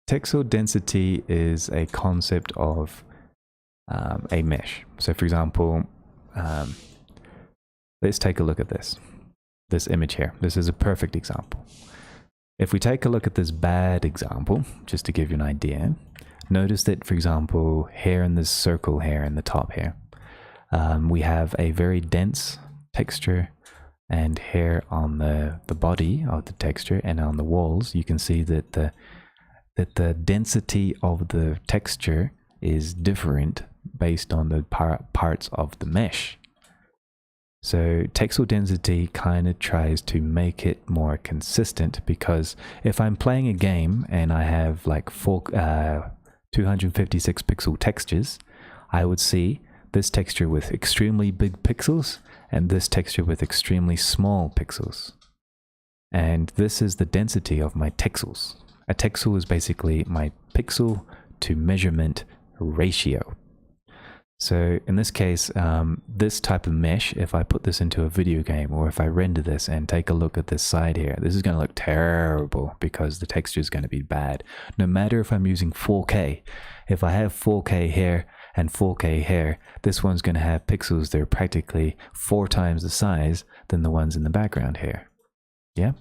textual density is a concept of a mesh. So for example, let's take a look at this image here. This is a perfect example. If we take a look at this bad example, just to give you an idea, notice that, for example, here in this circle here in the top here, we have a very dense texture, and here on the body of the texture and on the walls, you can see that the density of the texture is different based on the parts of the mesh. So textual density kind of tries to make it more consistent, because if I'm playing a game and I have like 256 pixel textures, I would see this texture with extremely big pixels and this texture with extremely small pixels. And this is the density of my texels. A texel is basically my pixel to measurement ratio. So in this case, this type of mesh, if I put this into a video game, or if I render this and take a look at this side here, this is going to look terrible because the texture is going to be bad. No matter if I'm using 4K, if I have 4K here and 4K here, this one's going to have pixels that are practically 4 times the size than the ones in the background here. Yeah.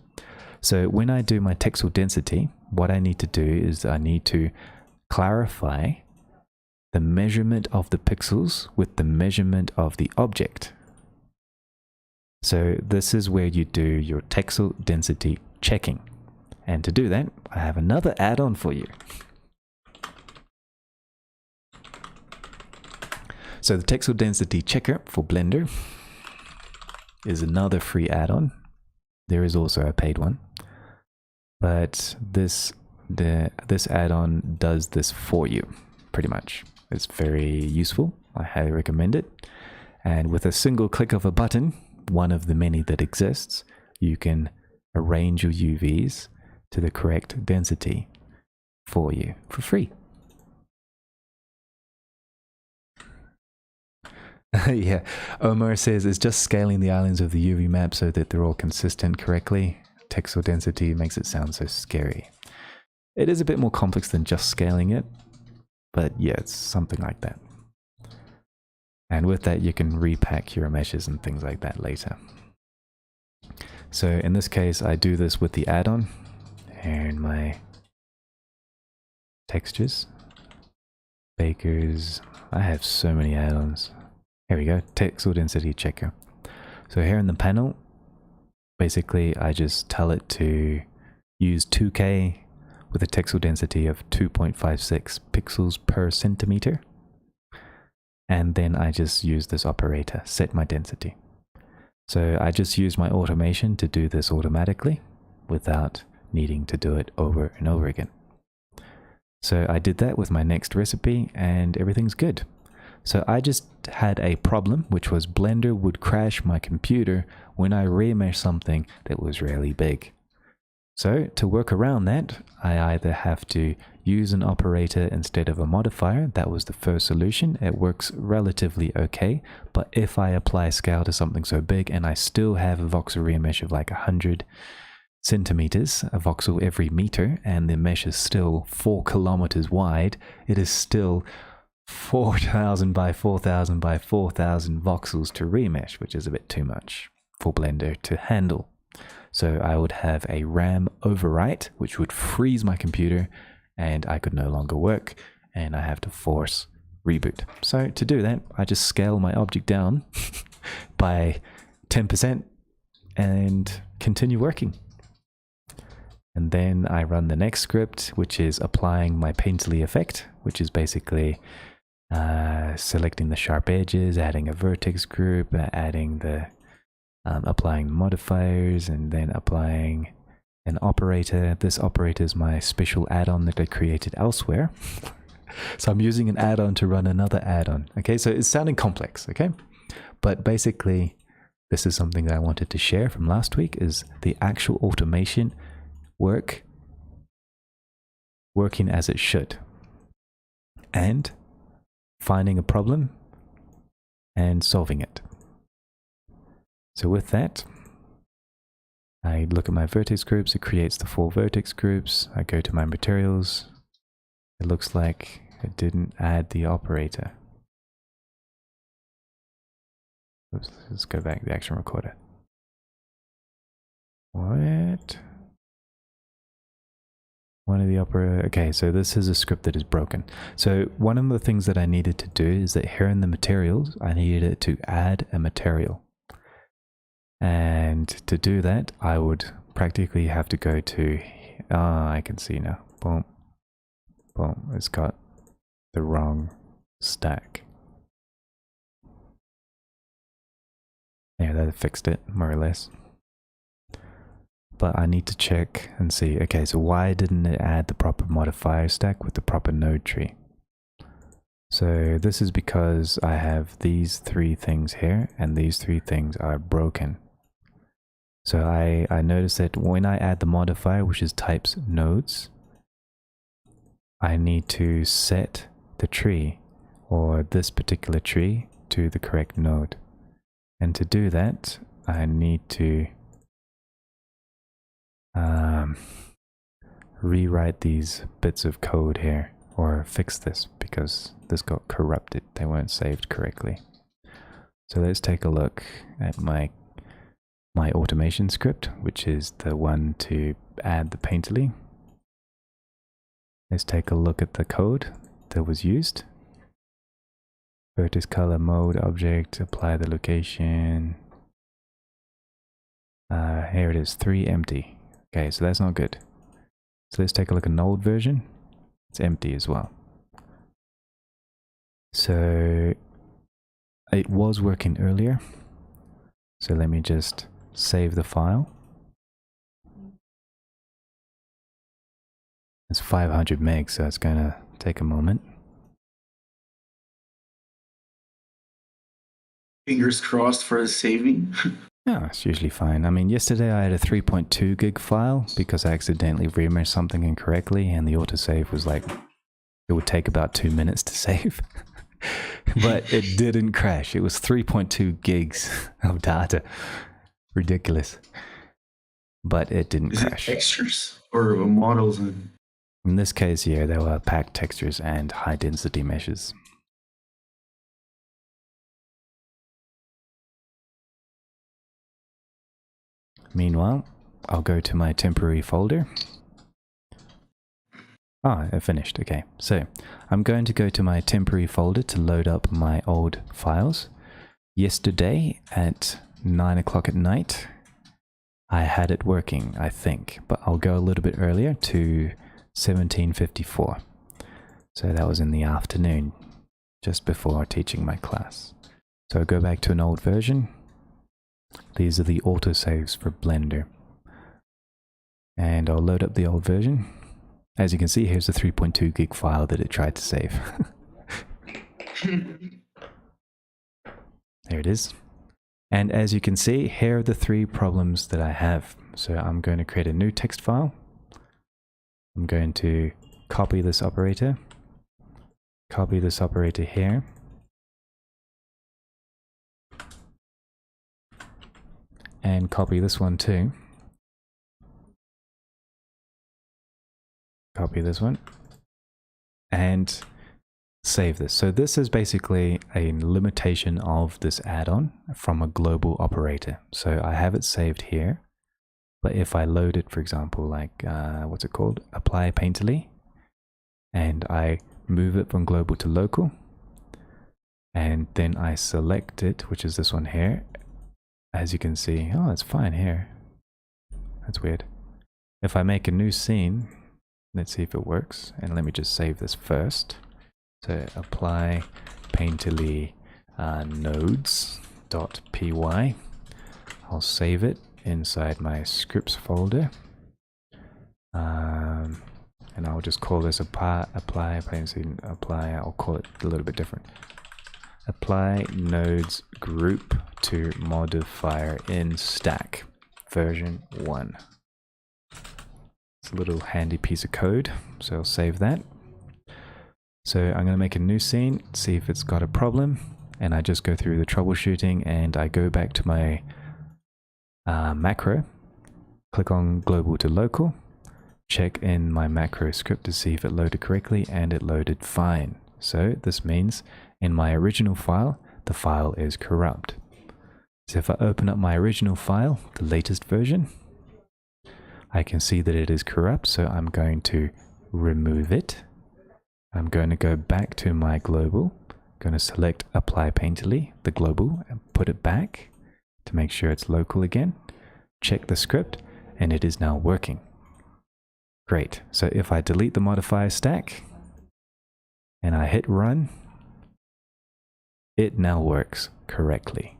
So when I do my textual density, what I need to do is I need to clarify the measurement of the pixels with the measurement of the object. So this is where you do your textual density checking. And to do that, I have another add-on for you. So the textual density checker for Blender is another free add-on. There is also a paid one, but this add-on does this for you, pretty much. It's very useful. I highly recommend it. And with a single click of a button, one of the many that exists, you can arrange your UVs to the correct density for you for free. Yeah, Omar says it's just scaling the islands of the UV map so that they're all consistent correctly. Textual density makes it sound so scary. It is a bit more complex than just scaling it, but yeah, it's something like that. And with that, you can repack your meshes and things like that later. So in this case, I do this with the add-on and my textures, bakers. I have so many add-ons. Here we go, textual density checker. So here in the panel, basically I just tell it to use 2K with a textual density of 2.56 pixels per centimeter. And then I just use this operator, set my density. So I just use my automation to do this automatically without needing to do it over and over again. So I did that with my next recipe and everything's good. So I just had a problem, which was Blender would crash my computer when I remesh something that was really big. So to work around that, I either have to use an operator instead of a modifier. That was the first solution. It works relatively okay, but if I apply scale to something so big and I still have a voxel remesh of like 100 centimeters, a voxel every meter, and the mesh is still 4 kilometers wide, it is still 4,000 by 4,000 by 4,000 voxels to remesh, which is a bit too much for Blender to handle. So I would have a RAM overwrite, which would freeze my computer and I could no longer work and I have to force reboot. So to do that, I just scale my object down by 10% and continue working. And then I run the next script, which is applying my painterly effect, which is basically selecting the sharp edges, adding a vertex group, adding the applying modifiers, and then applying an operator. This operator is my special add-on that I created elsewhere. So I'm using an add-on to run another add-on. Okay, so it's sounding complex, okay? But basically, this is something that I wanted to share from last week, is the actual automation working as it should. And finding a problem and solving it. So with that, I look at my vertex groups, it creates the 4 vertex groups. I go to my materials. It looks like it didn't add the operator. Oops, let's go back to the action recorder. What? One of the operator. Okay, so this is a script that is broken. So one of the things that I needed to do is that here in the materials, I needed it to add a material. And to do that, I would practically have to go to, I can see now, boom, boom, it's got the wrong stack. Yeah, that fixed it, more or less. But I need to check and see, okay, so why didn't it add the proper modifier stack with the proper node tree? So this is because I have these three things here, and these three things are broken. So I noticed that when I add the modifier, which is types nodes, I need to set the tree, or this particular tree, to the correct node. And to do that, I need to rewrite these bits of code here, or fix this, because this got corrupted. They weren't saved correctly. So let's take a look at my automation script, which is the one to add the painterly. Let's take a look at the code that was used. Vertex color mode object, apply the location. Here it is, 3 empty. Okay, so that's not good. So let's take a look at an old version. It's empty as well. So it was working earlier. So let me just save the file. It's 500 megs, so it's going to take a moment. Fingers crossed for the saving. Yeah, it's usually fine. I mean, yesterday I had a 3.2 gig file because I accidentally remembered something incorrectly, and the autosave was like, it would take about 2 minutes to save. But it didn't crash. It was 3.2 gigs of data. Ridiculous. But it didn't Is crash. it textures or models? In this case, yeah, there were packed textures and high density meshes. Meanwhile, I'll go to my temporary folder. Ah, I finished. Okay, so I'm going to go to my temporary folder to load up my old files. Yesterday at 9 o'clock at night, I had it working, I think, but I'll go a little bit earlier to 1754. So that was in the afternoon, just before teaching my class. So I'll go back to an old version. These are the autosaves for Blender. And I'll load up the old version. As you can see, here's the 3.2 gig file that it tried to save. There it is. And as you can see, here are the 3 problems that I have. So I'm going to create a new text file. I'm going to copy this operator here. And copy this one too. Copy this one. And save this. So this is basically a limitation of this add-on from a global operator. So I have it saved here. But if I load it, for example, like, what's it called? Apply painterly. And I move it from global to local. And then I select it, which is this one here. As you can see, oh, it's fine here. That's weird. If I make a new scene, let's see if it works. And let me just save this first. So apply painterly nodes.py. I'll save it inside my scripts folder. And I'll just call this apply painterly apply. I'll call it a little bit different. Apply nodes group to modifier in stack version 1. It's a little handy piece of code, so I'll save that. So I'm going to make a new scene, see if it's got a problem, and I just go through the troubleshooting and I go back to my macro, click on global to local, check in my macro script to see if it loaded correctly, and it loaded fine. So this means in my original file, the file is corrupt. So if I open up my original file, the latest version, I can see that it is corrupt, so I'm going to remove it. I'm going to go back to my global, going to select apply painterly, the global, and put it back to make sure it's local again. Check the script, and it is now working. Great. So if I delete the modifier stack and I hit run, it now works correctly.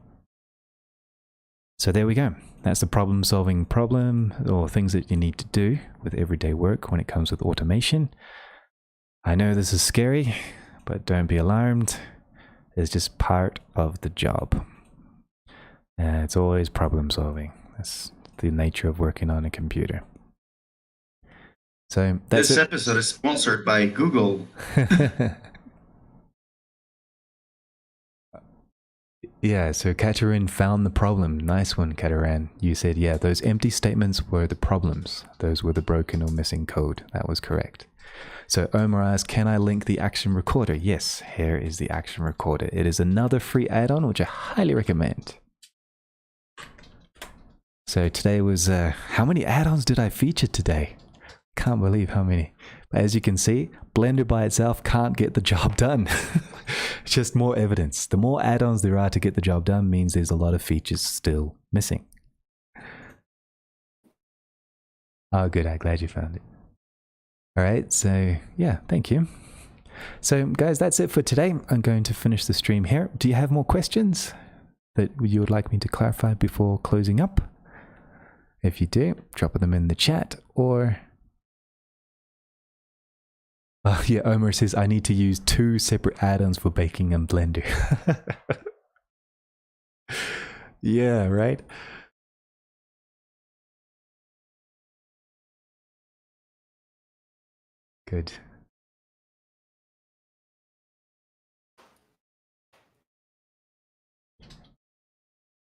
So there we go. That's the problem-solving problem, or things that you need to do with everyday work when it comes with automation. I know this is scary, but don't be alarmed. It's just part of the job. It's always problem-solving. That's the nature of working on a computer. So that's This it. episode is sponsored by Google. Yeah, so Katarin found the problem. Nice one, Kataran. You said, yeah, those empty statements were the problems. Those were the broken or missing code. That was correct. So Omar asked, can I link the action recorder? Yes, here is the action recorder. It is another free add-on, which I highly recommend. So today was, how many add-ons did I feature today? Can't believe how many. But as you can see, Blender by itself can't get the job done. Just more evidence. The more add-ons there are to get the job done means there's a lot of features still missing. Oh, good. I'm glad you found it. All right. So yeah, thank you. So guys, that's it for today. I'm going to finish the stream here. Do you have more questions that you would like me to clarify before closing up? If you do, drop them in the chat or... Oh yeah, Omar says I need to use 2 separate add-ons for baking and Blender. Yeah, right? Good.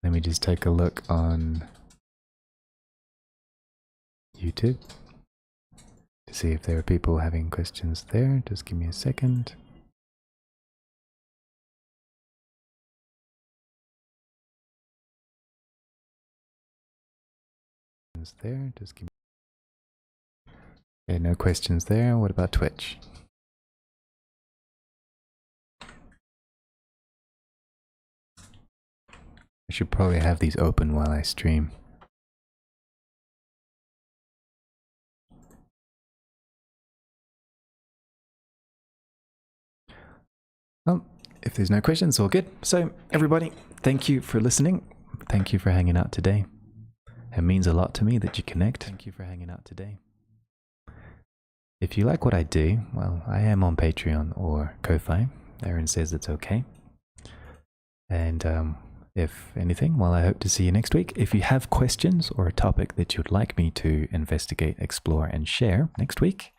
Let me just take a look on YouTube to see if there are people having questions there. Just give me a second. There, just give me... Okay, no questions there. What about Twitch? I should probably have these open while I stream. Well, if there's no questions, all good. So, everybody, thank you for listening. Thank you for hanging out today. It means a lot to me that you connect. Thank you for hanging out today. If you like what I do, well, I am on Patreon or Ko-Fi. Aaron says it's okay. And if anything, well, I hope to see you next week. If you have questions or a topic that you'd like me to investigate, explore, and share next week,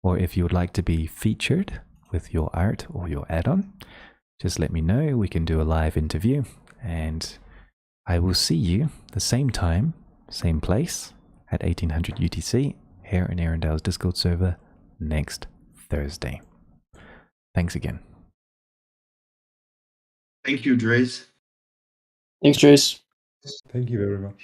or if you would like to be featured with your art or your add-on, just let me know. We can do a live interview, and I will see you the same time, same place, at 1800 UTC, here in Arendale's Discord server next Thursday. Thanks again. Thank you, Drace. Thanks, Trace. Thank you very much.